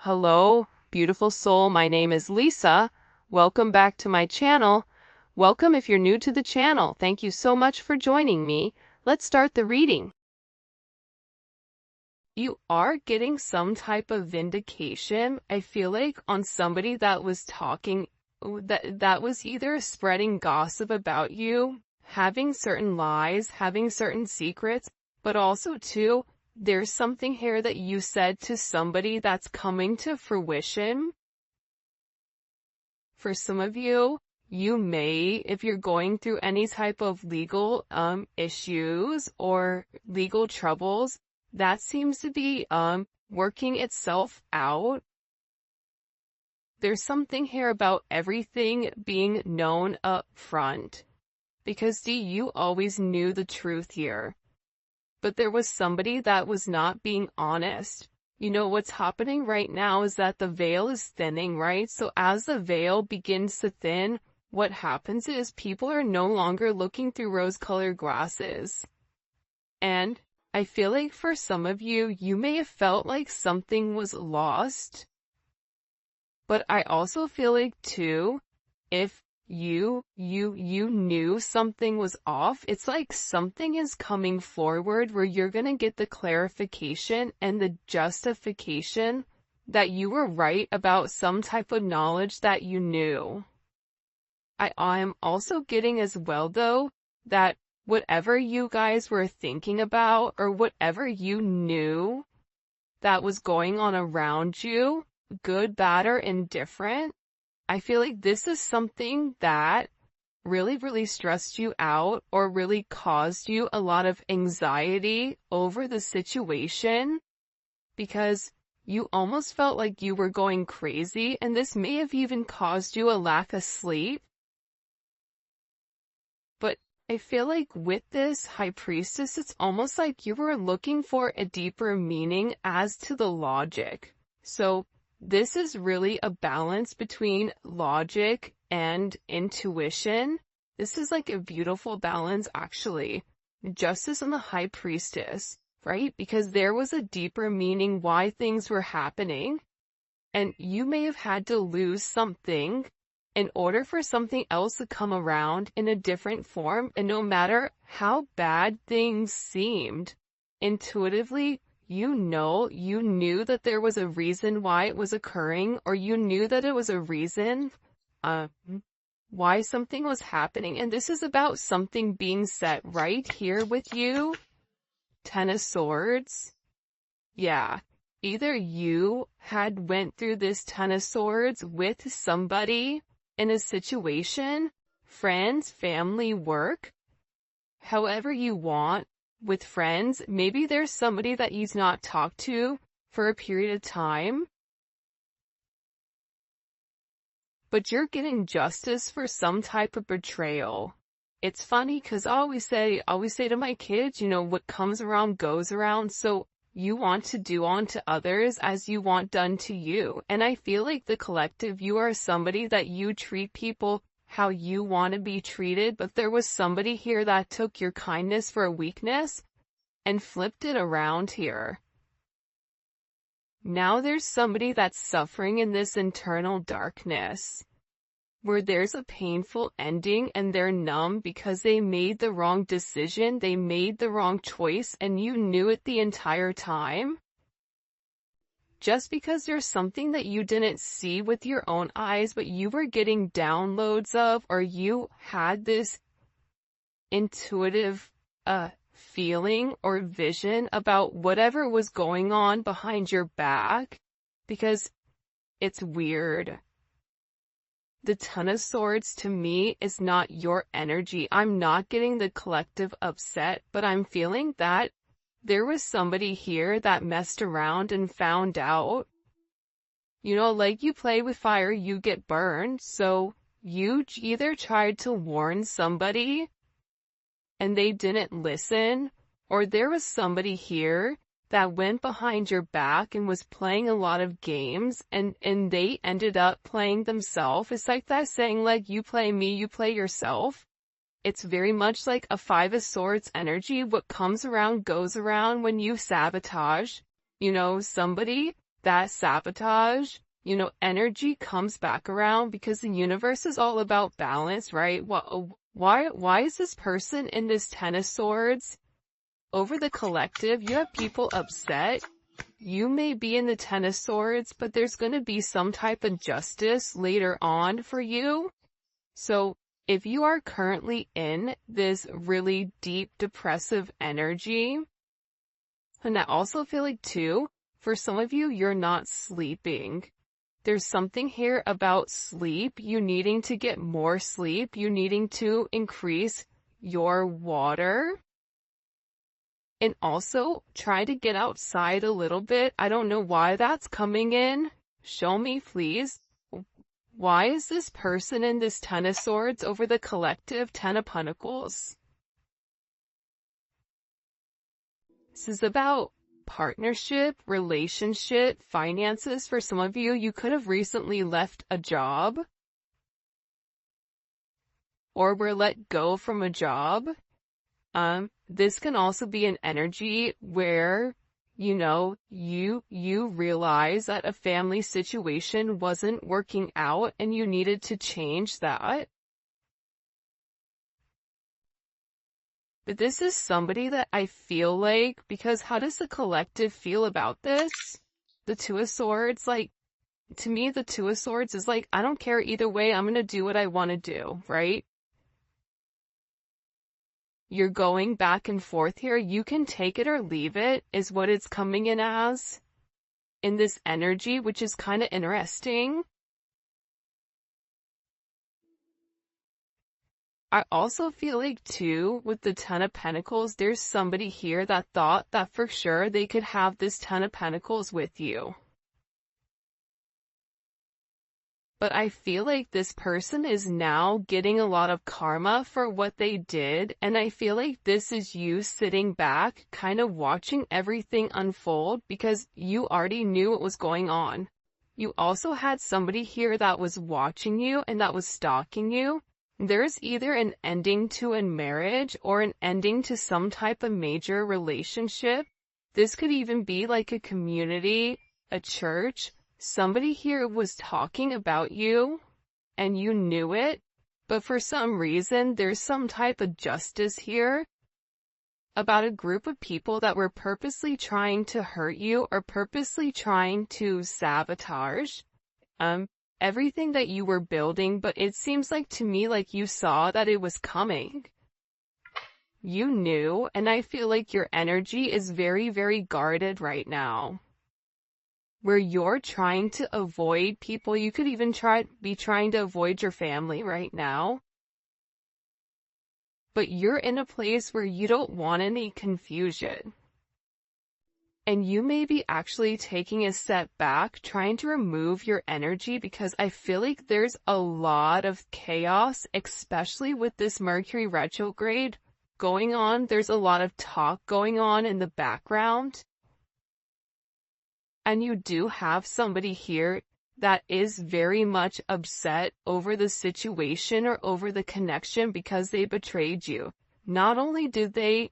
Hello, beautiful soul. My name is Lisa. Welcome back to my channel. Welcome if you're new to the channel. Thank you so much for joining me. Let's start the reading. You are getting some type of vindication, I feel like, on somebody that was talking, that was either spreading gossip about you, having certain lies, having certain secrets, but also too, there's something here that you said to somebody that's coming to fruition. For some of you, you may, if you're going through any type of legal issues or legal troubles, that seems to be working itself out. There's something here about everything being known up front. Because you always knew the truth here. But there was somebody that was not being honest. You know, what's happening right now is that the veil is thinning, right? So as the veil begins to thin, what happens is people are no longer looking through rose-colored glasses. And I feel like for some of you, you may have felt like something was lost. But I also feel like too, if you knew something was off, it's like something is coming forward where you're gonna get the clarification and the justification that you were right about some type of knowledge that you knew. I'm also getting as well though, that whatever you guys were thinking about or whatever you knew that was going on around you, good, bad, or indifferent, I feel like this is something that really stressed you out or really caused you a lot of anxiety over the situation because you almost felt like you were going crazy, and this may have even caused you a lack of sleep. But I feel like with this High Priestess, it's almost like you were looking for a deeper meaning as to the logic. So this is really a balance between logic and intuition. This is like a beautiful balance, actually. Justice and the High Priestess, right? Because there was a deeper meaning why things were happening. And you may have had to lose something in order for something else to come around in a different form. And no matter how bad things seemed, intuitively, you knew that there was a reason why it was occurring, or you knew that it was a reason why something was happening. And this is about something being set right here with you. Ten of Swords. Yeah. Either you had went through this Ten of Swords with somebody in a situation, friends, family, work, however you want. With friends, maybe there's somebody that you've not talked to for a period of time, but you're getting justice for some type of betrayal. It's funny because I always say to my kids, you know, what comes around goes around. So you want to do unto others as you want done to you. And I feel like the collective, you are somebody that you treat people how you want to be treated, but there was somebody here that took your kindness for a weakness and flipped it around here. Now there's somebody that's suffering in this internal darkness, where there's a painful ending and they're numb because they made the wrong decision, they made the wrong choice, and you knew it the entire time. Just because there's something that you didn't see with your own eyes, but you were getting downloads of, or you had this intuitive feeling or vision about whatever was going on behind your back, because it's weird. The Ten of Swords to me is not your energy. I'm not getting the collective upset, but I'm feeling that there was somebody here that messed around and found out. You know, like you play with fire, you get burned. So you either tried to warn somebody and they didn't listen, or there was somebody here that went behind your back and was playing a lot of games, and they ended up playing themselves. It's like that saying, like, you play me, you play yourself. It's very much like a Five of Swords energy. What comes around goes around when you sabotage, you know, somebody. that sabotage, energy comes back around because the universe is all about balance, right? Why is this person in this Ten of Swords? Over the collective, you have people upset. You may be in the Ten of Swords, but there's going to be some type of justice later on for you. So if you are currently in this really deep depressive energy, and I also feel like too, for some of you, you're not sleeping. There's something here about sleep, you needing to get more sleep, you needing to increase your water. And also, try to get outside a little bit. I don't know why that's coming in. Show me, please. Why is this person in this Ten of Swords over the collective Ten of Pentacles? This is about partnership, relationship, finances. For some of you, you could have recently left a job or were let go from a job. This can also be an energy where, you realize that a family situation wasn't working out and you needed to change that. But this is somebody that I feel like, because how does the collective feel about this? The Two of Swords, to me, the Two of Swords is I don't care either way, I'm gonna do what I want to do, right? You're going back and forth here. You can take it or leave it, is what it's coming in as. In this energy, which is kind of interesting. I also feel like too, with the Ten of Pentacles, there's somebody here that thought that for sure they could have this Ten of Pentacles with you. But I feel like this person is now getting a lot of karma for what they did, and I feel like this is you sitting back, kind of watching everything unfold because you already knew what was going on. You also had somebody here that was watching you and that was stalking you. There's either an ending to a marriage or an ending to some type of major relationship. This could even be like a community, a church. Somebody here was talking about you, and you knew it, but for some reason, there's some type of justice here about a group of people that were purposely trying to hurt you or purposely trying to sabotage everything that you were building, but it seems like to me like you saw that it was coming. You knew, and I feel like your energy is very, very guarded right now. Where you're trying to avoid people, you could even be trying to avoid your family right now. But you're in a place where you don't want any confusion. And you may be actually taking a step back, trying to remove your energy because I feel like there's a lot of chaos, especially with this Mercury retrograde going on. There's a lot of talk going on in the background. And you do have somebody here that is very much upset over the situation or over the connection because they betrayed you. Not only did they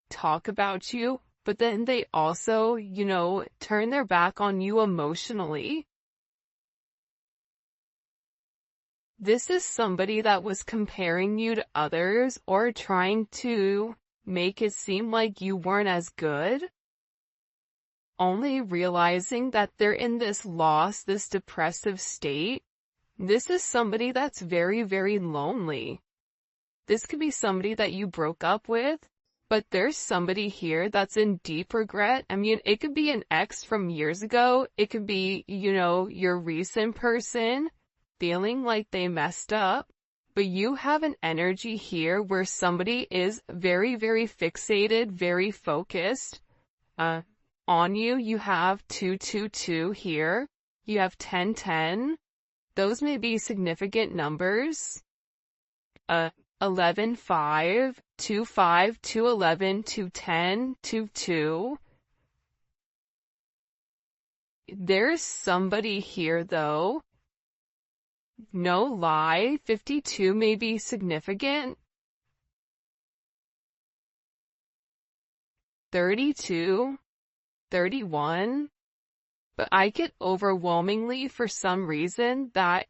talk about you, but then they also, turn their back on you emotionally. This is somebody that was comparing you to others or trying to make it seem like you weren't as good. Only realizing that they're in this loss, this depressive state. This is somebody that's very, very lonely. This could be somebody that you broke up with, but there's somebody here that's in deep regret. I mean, it could be an ex from years ago. It could be, your recent person feeling like they messed up. But you have an energy here where somebody is very, very fixated, very focused, on you. You have 222 here. You have 1010. Those may be significant numbers. 11, 5, 2, 5, 2, 11, 2, 10, 2, 2. There's somebody here though. No lie, 52 may be significant. 32. 31, But I get overwhelmingly for some reason that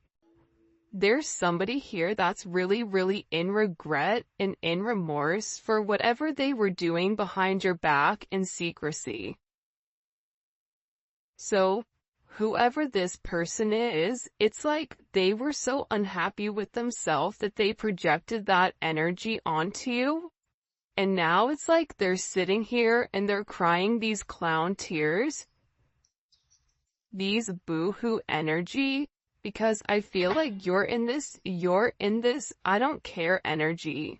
there's somebody here that's really, really in regret and in remorse for whatever they were doing behind your back in secrecy. So, whoever this person is, it's like they were so unhappy with themselves that they projected that energy onto you. And now it's like they're sitting here and they're crying these clown tears, these boo-hoo energy, because I feel like you're in this, I don't care energy.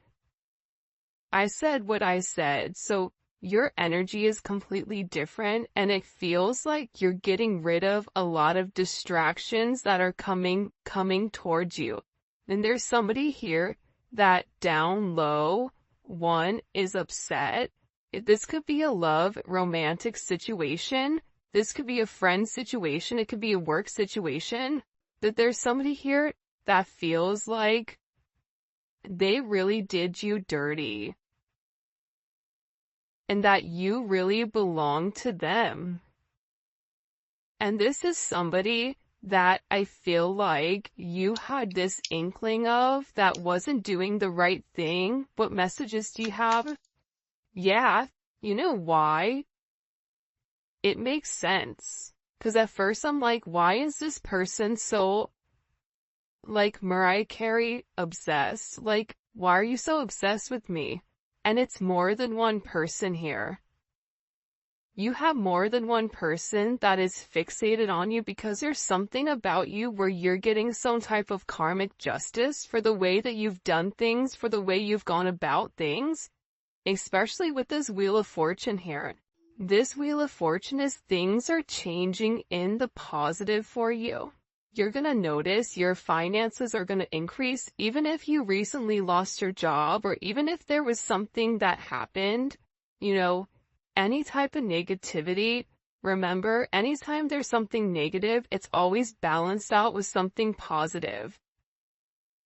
I said what I said, so your energy is completely different, and it feels like you're getting rid of a lot of distractions that are coming towards you. And there's somebody here that down low, one, is upset. This could be a love, romantic situation. This could be a friend situation. It could be a work situation. That there's somebody here that feels like they really did you dirty. And that you really belong to them. And this is somebody that I feel like you had this inkling of that wasn't doing the right thing. What messages do you have? Yeah, you know why? It makes sense. 'Cause at first I'm like, why is this person so, like Mariah Carey, obsessed? Like, why are you so obsessed with me? And it's more than one person here. You have more than one person that is fixated on you because there's something about you where you're getting some type of karmic justice for the way that you've done things, for the way you've gone about things, especially with this Wheel of Fortune here. This Wheel of Fortune is things are changing in the positive for you. You're gonna notice your finances are gonna increase even if you recently lost your job or even if there was something that happened, any type of negativity. Remember, anytime there's something negative, it's always balanced out with something positive.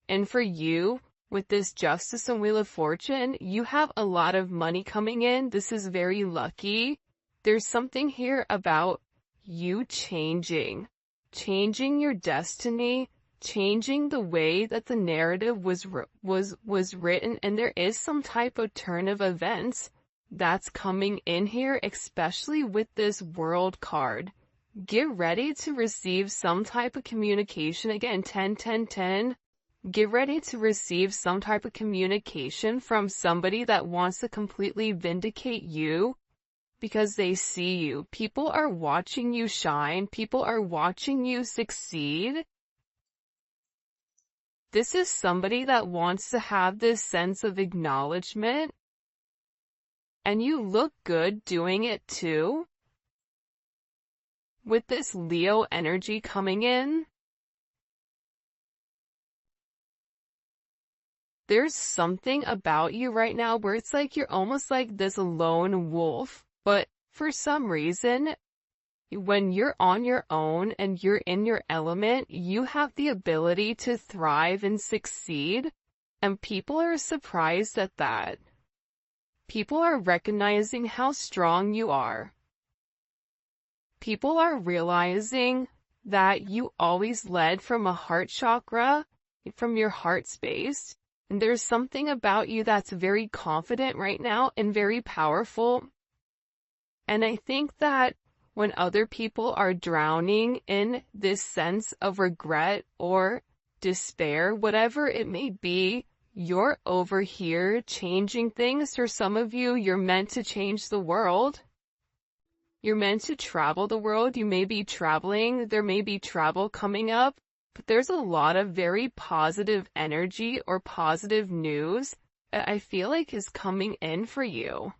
And for you, with this Justice and Wheel of Fortune, you have a lot of money coming in. This is very lucky. There's something here about you changing your destiny, changing the way that the narrative was written, and there is some type of turn of events that's coming in here, especially with this World card. Get ready to receive some type of communication. Again, 10, 10, 10. Get ready to receive some type of communication from somebody that wants to completely vindicate you because they see you. People are watching you shine. People are watching you succeed. This is somebody that wants to have this sense of acknowledgement. And you look good doing it too. With this Leo energy coming in, there's something about you right now where it's like you're almost like this lone wolf, but for some reason, when you're on your own and you're in your element, you have the ability to thrive and succeed, and people are surprised at that. People are recognizing how strong you are. People are realizing that you always led from a heart chakra, from your heart space. And there's something about you that's very confident right now and very powerful. And I think that when other people are drowning in this sense of regret or despair, whatever it may be, you're over here changing things. For some of you, you're meant to change the world. You're meant to travel the world. You may be traveling. There may be travel coming up. But there's a lot of very positive energy or positive news that I feel like is coming in for you.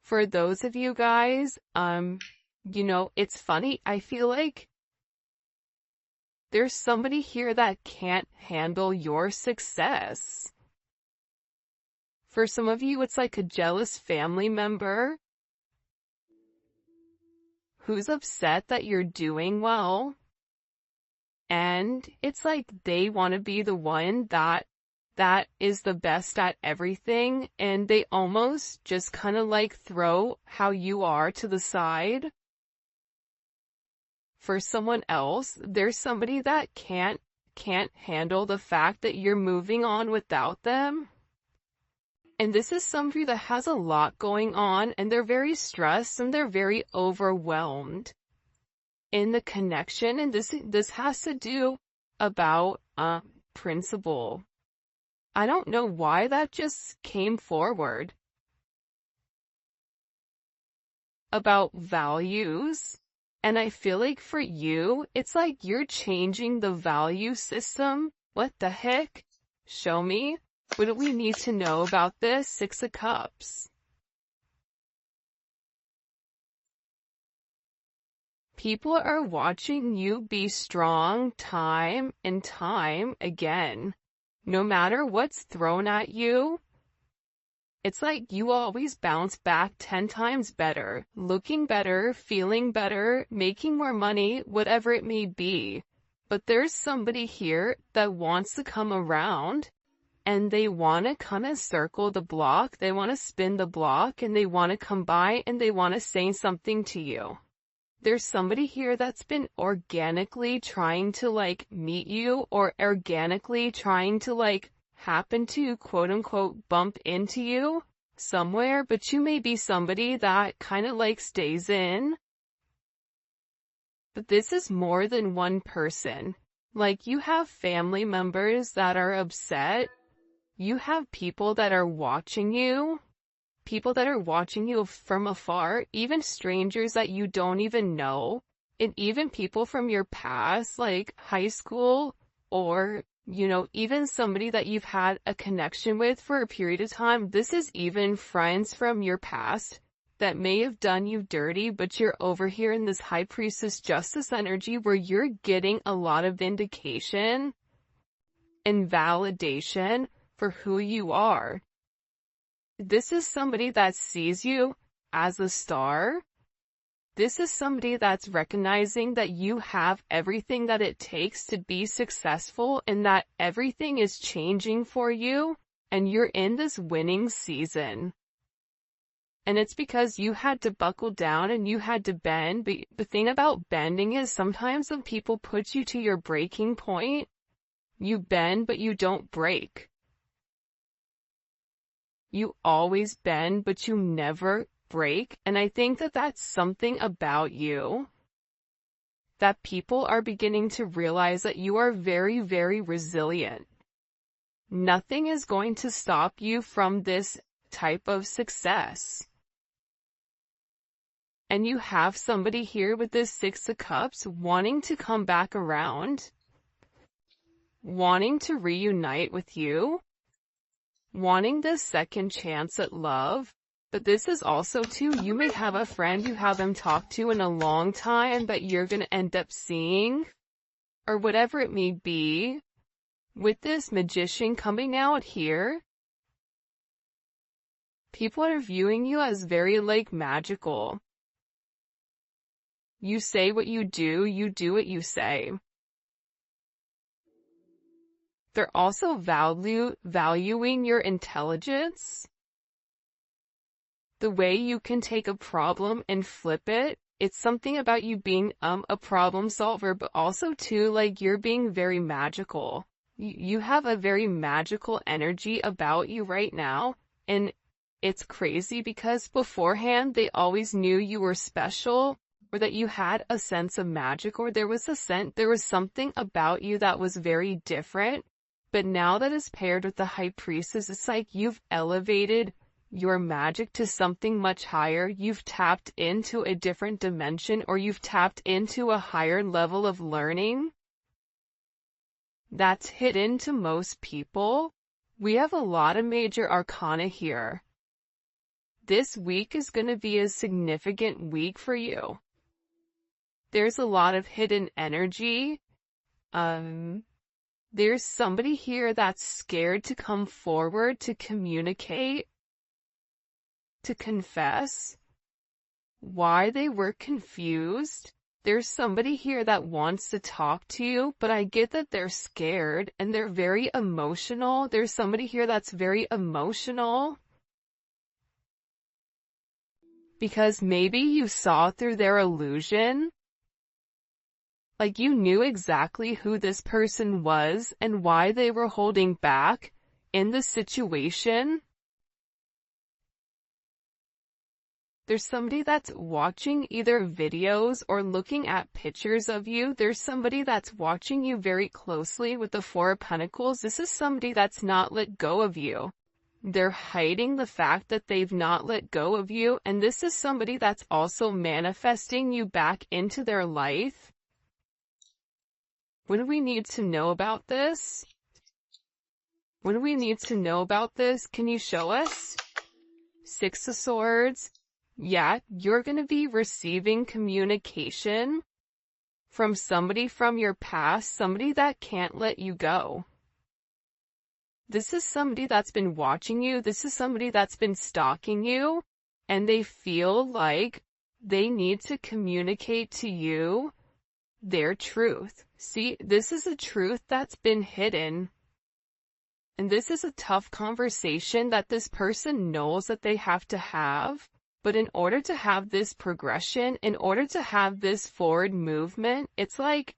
For those of you guys, it's funny. I feel like there's somebody here that can't handle your success. For some of you, it's like a jealous family member who's upset that you're doing well. And it's like they want to be the one that is the best at everything, and they almost just kind of like throw how you are to the side. for someone else. There's somebody that can't handle the fact that you're moving on without them. And this is somebody that has a lot going on, and they're very stressed and they're very overwhelmed in the connection. And this has to do about principle. I don't know why that just came forward. About values. And I feel like for you, it's like you're changing the value system. What the heck? Show me. What do we need to know about this? Six of Cups. People are watching you be strong time and time again. No matter what's thrown at you, it's like you always bounce back 10 times better, looking better, feeling better, making more money, whatever it may be. But there's somebody here that wants to come around, and they want to kind of circle the block, they want to spin the block, and they want to come by and they want to say something to you. There's somebody here that's been organically trying to like meet you, or organically trying to like happen to quote unquote bump into you somewhere, but you may be somebody that kind of like stays in. But this is more than one person. Like you have family members that are upset. You have people that are watching you. People that are watching you from afar, even strangers that you don't even know, and even people from your past, like high school, or, you know, even somebody that you've had a connection with for a period of time. This is even friends from your past that may have done you dirty, but you're over here in this High Priestess Justice energy where you're getting a lot of vindication and validation for who you are. This is somebody that sees you as a star. This is somebody that's recognizing that you have everything that it takes to be successful, and that everything is changing for you, and you're in this winning season. And it's because you had to buckle down and you had to bend. But the thing about bending is sometimes when people put you to your breaking point, you bend but you don't break. You always bend, but you never break. And I think that that's something about you that people are beginning to realize, that you are very, very resilient. Nothing is going to stop you from this type of success. And you have somebody here with this Six of Cups wanting to come back around, wanting to reunite with you, wanting this second chance at love. But this is also too, you may have a friend you haven't talked to in a long time that you're going to end up seeing, or whatever it may be. With this Magician coming out here, people are viewing you as very like magical. You say what you do what you say. They're also valuing your intelligence. The way you can take a problem and flip it. It's something about you being a problem solver, but also too, like, you're being very magical. You have a very magical energy about you right now, and it's crazy because beforehand they always knew you were special, or that you had a sense of magic, or there was something about you that was very different. But now that is paired with the High Priestess, it's like you've elevated your magic to something much higher. You've tapped into a different dimension, or you've tapped into a higher level of learning that's hidden to most people. We have a lot of major arcana here. This week is going to be a significant week for you. There's a lot of hidden energy. There's somebody here that's scared to come forward, to communicate, to confess why they were confused. There's somebody here that wants to talk to you, but I get that they're scared and they're very emotional. There's somebody here that's very emotional because maybe you saw through their illusion. Like you knew exactly who this person was and why they were holding back in the situation. There's somebody that's watching either videos or looking at pictures of you. There's somebody that's watching you very closely with the Four of Pentacles. This is somebody that's not let go of you. They're hiding the fact that they've not let go of you, and this is somebody that's also manifesting you back into their life. What do we need to know about this? What do we need to know about this? Can you show us? Six of Swords. Yeah, you're going to be receiving communication from somebody from your past, somebody that can't let you go. This is somebody that's been watching you. This is somebody that's been stalking you, and they feel like they need to communicate to you their truth. See, this is a truth that's been hidden. And this is a tough conversation that this person knows that they have to have. But in order to have this progression, in order to have this forward movement, it's like,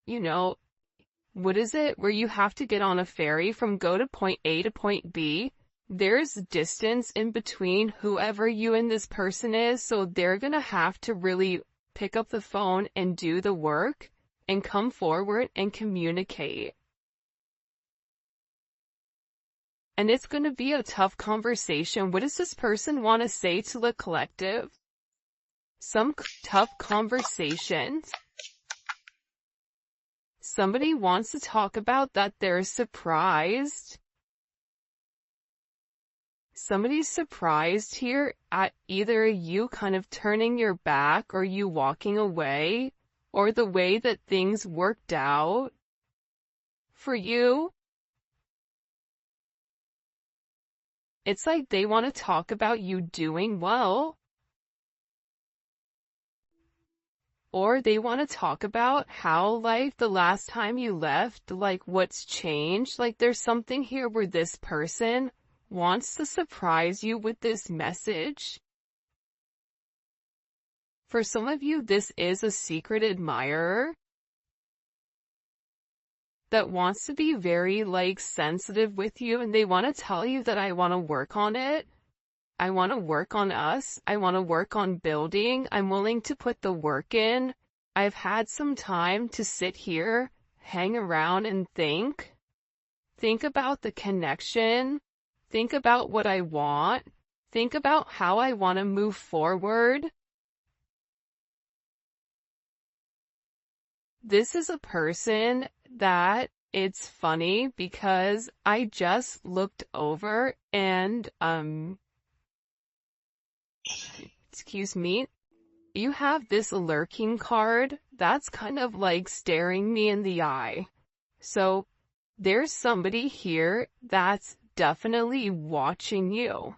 you know, what is it? Where you have to get on a ferry from go to point A to point B. There's distance in between whoever you and this person is, so they're gonna have to really pick up the phone and do the work and come forward and communicate. And it's gonna be a tough conversation. What does this person want to say to the collective? Some tough conversations. Somebody wants to talk about that they're surprised. Somebody's surprised here at either you kind of turning your back or you walking away or the way that things worked out for you. It's like they want to talk about you doing well. Or they want to talk about how, like, the last time you left, like, what's changed. Like, there's something here where this person wants to surprise you with this message. For some of you, this is a secret admirer that wants to be very, like, sensitive with you, and they want to tell you that I want to work on it. I want to work on us. I want to work on building. I'm willing to put the work in. I've had some time to sit here, hang around and think. Think about the connection. Think about what I want. Think about how I want to move forward. This is a person that it's funny because I just looked over and, excuse me, you have this lurking card that's kind of like staring me in the eye. So there's somebody here that's definitely watching you.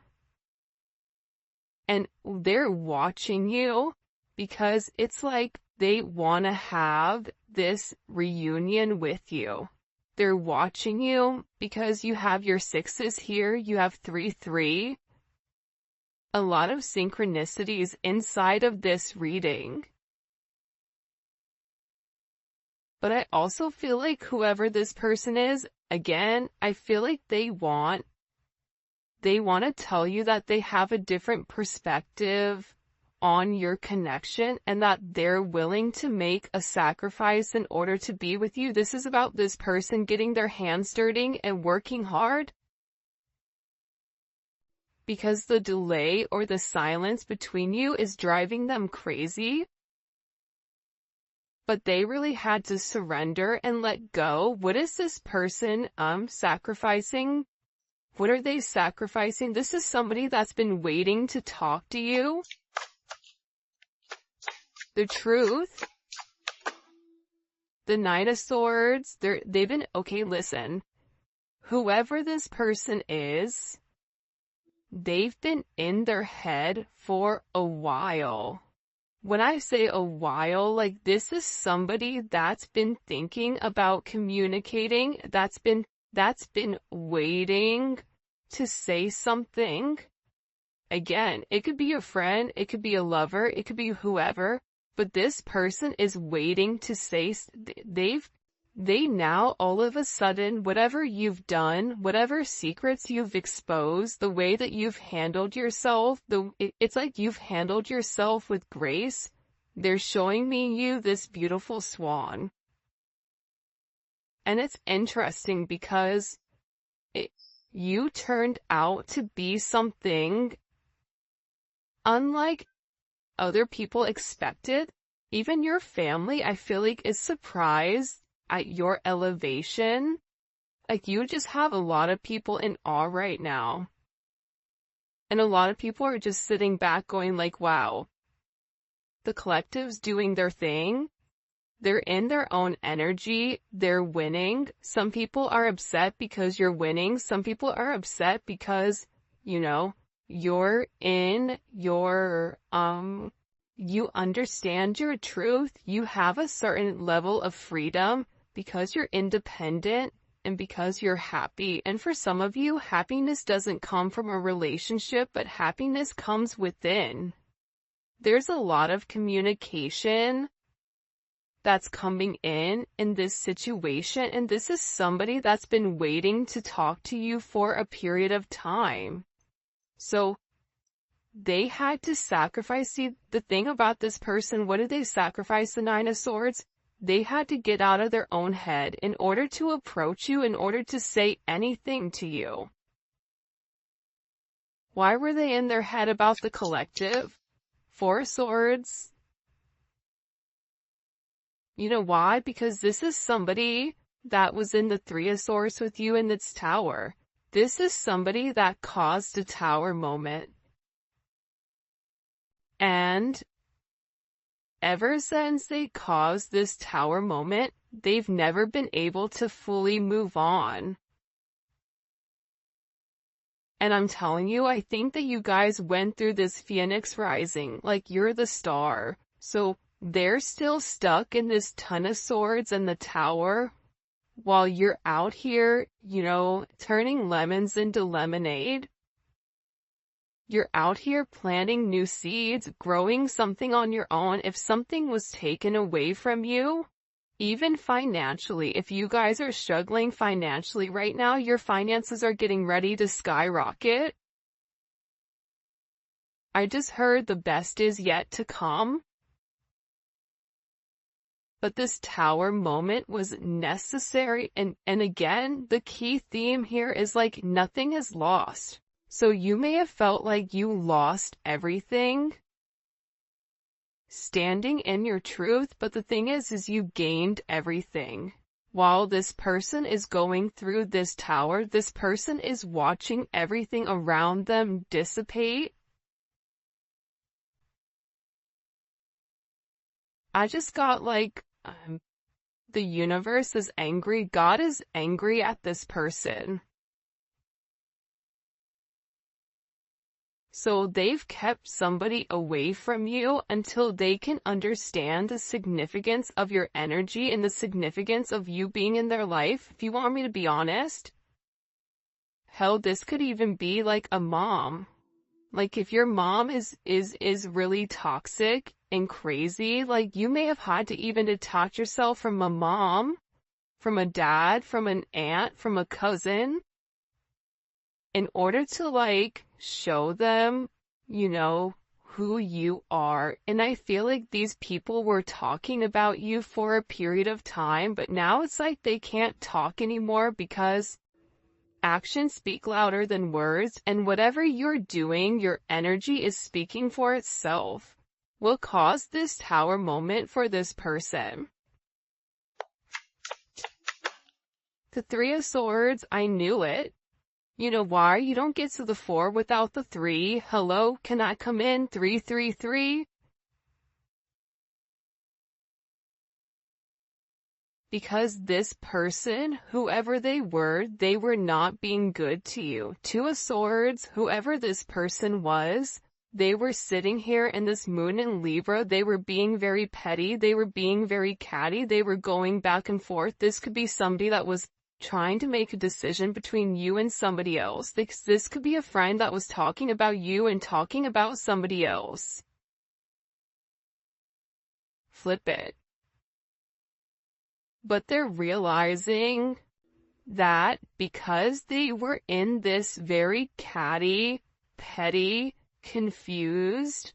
And they're watching you because it's like they want to have this reunion with you. They're watching you because you have your sixes here, you have 3-3. A lot of synchronicities inside of this reading. But I also feel like whoever this person is, again, I feel like they want to tell you that they have a different perspective on your connection and that they're willing to make a sacrifice in order to be with you. This is about this person getting their hands dirty and working hard. Because the delay or the silence between you is driving them crazy. But they really had to surrender and let go. What is this person sacrificing? What are they sacrificing? This is somebody that's been waiting to talk to you. The truth. The Knight of Swords. They've been, okay, listen. Whoever this person is, they've been in their head for a while. When I say a while, like this is somebody that's been thinking about communicating, that's been waiting to say something. Again, it could be a friend, it could be a lover, it could be whoever. but this person is waiting to say, they now all of a sudden, whatever you've done, whatever secrets you've exposed, the way that you've handled yourself, it's like you've handled yourself with grace. They're showing me you this beautiful swan. And it's interesting because you turned out to be something unlike other people expected. Even your family, I feel like, is surprised at your elevation. Like, you just have a lot of people in awe right now. And a lot of people are just sitting back going like, wow, the collective's doing their thing. They're in their own energy. They're winning. Some people are upset because you're winning. Some people are upset because, you know, you're in your, you understand your truth. You have a certain level of freedom because you're independent and because you're happy. And for some of you, happiness doesn't come from a relationship, but happiness comes within. There's a lot of communication that's coming in this situation, and this is somebody that's been waiting to talk to you for a period of time. So they had to sacrifice. See, the thing about this person, what did they sacrifice? The Nine of Swords? They had to get out of their own head in order to approach you, in order to say anything to you. Why were they in their head about the collective? Four of Swords. You know why? Because this is somebody that was in the Three of Swords with you in this tower. This is somebody that caused a tower moment. And ever since they caused this tower moment, they've never been able to fully move on. And I'm telling you, I think that you guys went through this Phoenix rising, like you're the star. So they're still stuck in this Ton of Swords and the tower, while you're out here, you know, turning lemons into lemonade. You're out here planting new seeds, growing something on your own. If something was taken away from you, even financially, if you guys are struggling financially right now, your finances are getting ready to skyrocket. I just heard the best is yet to come. But this tower moment was necessary, and again, the key theme here is like nothing is lost. So you may have felt like you lost everything standing in your truth, but the thing is you gained everything. While this person is going through this tower, this person is watching everything around them dissipate. I just got like, the universe is angry. God is angry at this person. So they've kept somebody away from you until they can understand the significance of your energy and the significance of you being in their life. If you want me to be honest, hell, this could even be like a mom. Like if your mom is really toxic and crazy, like you may have had to even detach yourself from a mom, from a dad, from an aunt, from a cousin, in order to like show them, you know, who you are. And I feel like these people were talking about you for a period of time, but now it's like they can't talk anymore because actions speak louder than words, and whatever you're doing, your energy is speaking for itself. Will cause this tower moment for this person. The Three of Swords, I knew it. You know why? You don't get to the 4 without the 3. Hello, can I come in? 333. Because this person, whoever they were not being good to you. 2 of Swords, whoever this person was, they were sitting here in this moon in Libra. They were being very petty. They were being very catty. They were going back and forth. This could be somebody that was trying to make a decision between you and somebody else. This could be a friend that was talking about you and talking about somebody else. flip it. But they're realizing that because they were in this very catty, petty, confused,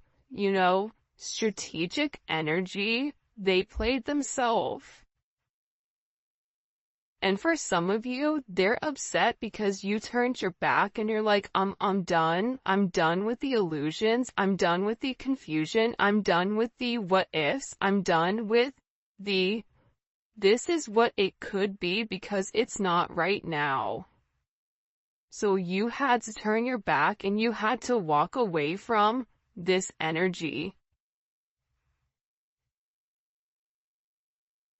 strategic energy, they played themselves. And for some of you, they're upset because you turned your back and you're like, I'm done. I'm done with the illusions. I'm done with the confusion. I'm done with the what ifs. I'm done with the this is what it could be because it's not right now. So you had to turn your back and you had to walk away from this energy.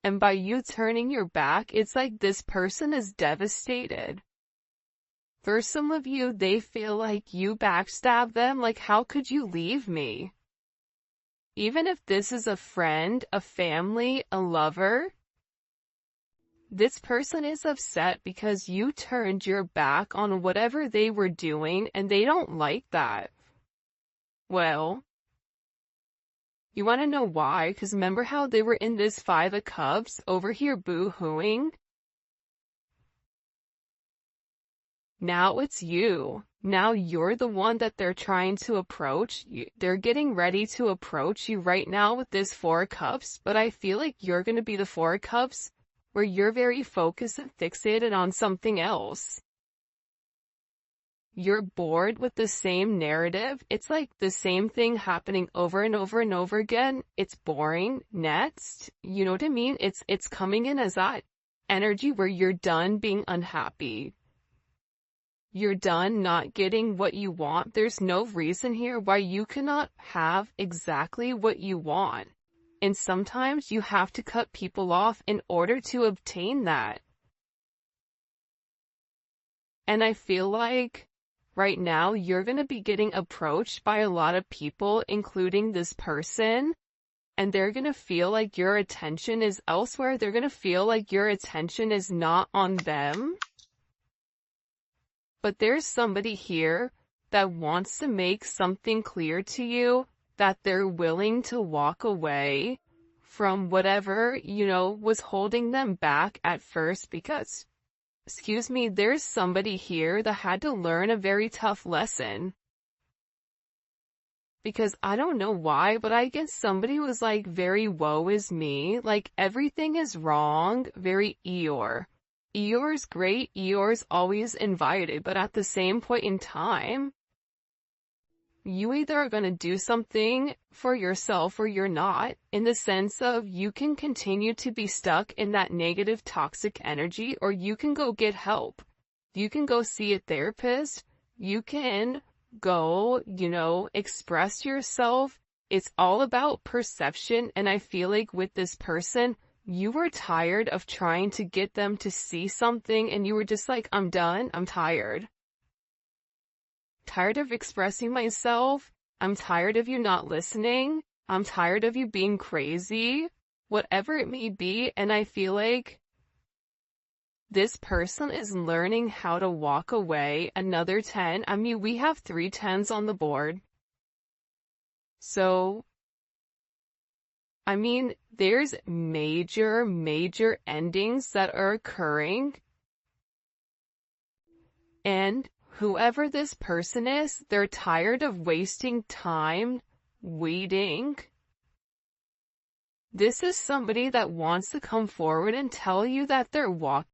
And by you turning your back, it's like this person is devastated. For some of you, they feel like you backstabbed them, like how could you leave me? Even if this is a friend, a family, a lover, this person is upset because you turned your back on whatever they were doing and they don't like that. Well, you want to know why? Because remember how they were in this Five of Cups over here boo-hooing? Now it's you. Now you're the one that they're trying to approach. They're getting ready to approach you right now with this Four of Cups, but I feel like you're going to be the Four of Cups where you're very focused and fixated on something else. You're bored with the same narrative. It's like the same thing happening over and over and over again. It's boring. Next, you know what I mean? It's coming in as that energy where you're done being unhappy. You're done not getting what you want. There's no reason here why you cannot have exactly what you want. And sometimes you have to cut people off in order to obtain that. And I feel like right now you're going to be getting approached by a lot of people, including this person, and they're going to feel like your attention is elsewhere. They're going to feel like your attention is not on them. But there's somebody here that wants to make something clear to you, that they're willing to walk away from whatever, was holding them back at first because, there's somebody here that had to learn a very tough lesson. Because I don't know why, but I guess somebody was like very woe is me, like everything is wrong, very Eeyore. Eeyore's great, Eeyore's always invited, but at the same point in time, you either are going to do something for yourself or you're not, in the sense of you can continue to be stuck in that negative toxic energy, or you can go get help. You can go see a therapist. You can go, express yourself. It's all about perception. And I feel like with this person, you were tired of trying to get them to see something and you were just like, I'm done. I'm tired. Tired of expressing myself. I'm tired of you not listening. I'm tired of you being crazy. Whatever it may be. And I feel like this person is learning how to walk away. Another 10. I mean, we have 3 10s on the board. So, I mean, there's major endings that are occurring. And whoever this person is, they're tired of wasting time waiting. This is somebody that wants to come forward and tell you that they're walking